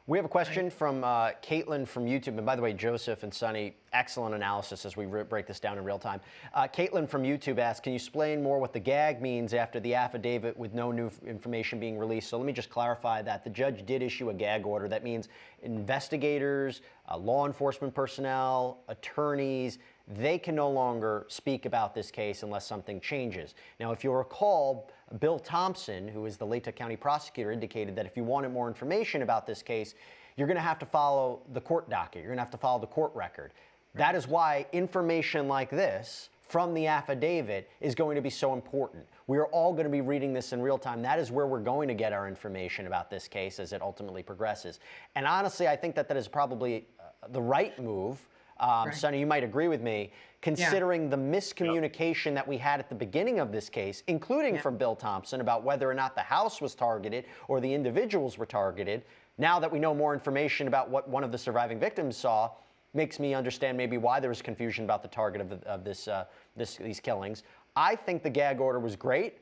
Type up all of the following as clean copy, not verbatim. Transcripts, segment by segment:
We have a Right. question from Caitlin from YouTube. And by the way, Joseph and Sonny, excellent analysis as we break this down in real time. Caitlin from YouTube asks, can you explain more what the gag means after the affidavit with no new information being released? So let me just clarify that. The judge did issue a gag order. That means investigators, law enforcement personnel, attorneys, they can no longer speak about this case unless something changes. Now, if you'll recall, Bill Thompson, who is the Latah County prosecutor, indicated that if you wanted more information about this case, you're going to have to follow the court docket. You're going to have to follow the court record. That is why information like this from the affidavit is going to be so important. We are all going to be reading this in real time. That is where we're going to get our information about this case as it ultimately progresses. And honestly, I think that that is probably the right move. Right. Sonny, you might agree with me, considering the miscommunication that we had at the beginning of this case, including from Bill Thompson about whether or not the house was targeted or the individuals were targeted. Now that we know more information about what one of the surviving victims saw, makes me understand maybe why there was confusion about the target of these killings. I think the gag order was great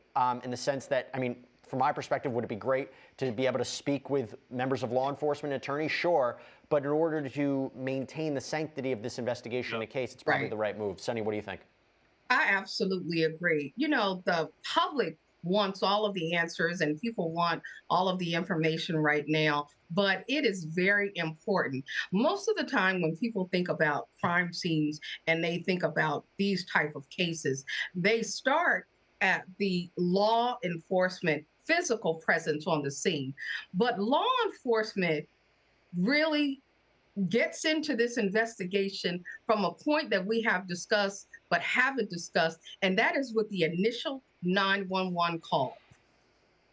in the sense that, I mean, from my perspective, would it be great to be able to speak with members of law enforcement, attorneys? Sure. But in order to maintain the sanctity of this investigation and case, it's probably the right move. Sonny, what do you think? I absolutely agree. You know, the public wants all of the answers and people want all of the information right now, but it is very important. Most of the time when people think about crime scenes and they think about these type of cases, they start at the law enforcement physical presence on the scene. But law enforcement really gets into this investigation from a point that we have discussed but haven't discussed, and that is with the initial 911 call.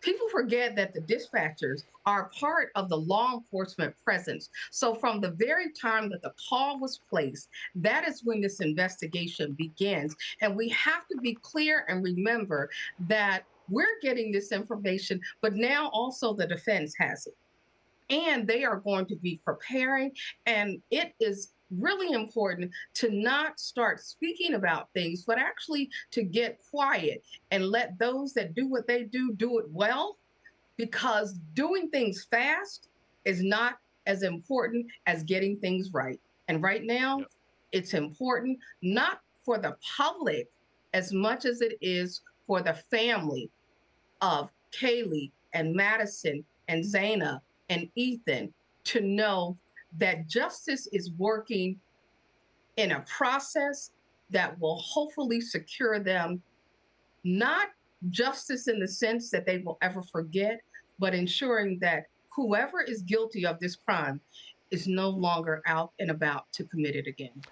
People forget that the dispatchers are part of the law enforcement presence. So, from the very time that the call was placed, that is when this investigation begins. And we have to be clear and remember that we're getting this information, but now also the defense has it and they are going to be preparing. And it is really important to not start speaking about things, but actually to get quiet and let those that do what they do it well, because doing things fast is not as important as getting things right. And right now, it's important not for the public as much as it is for the family of Kaylee and Madison and Zaina and Ethan to know that justice is working in a process that will hopefully secure them, not justice in the sense that they will ever forget, but ensuring that whoever is guilty of this crime is no longer out and about to commit it again.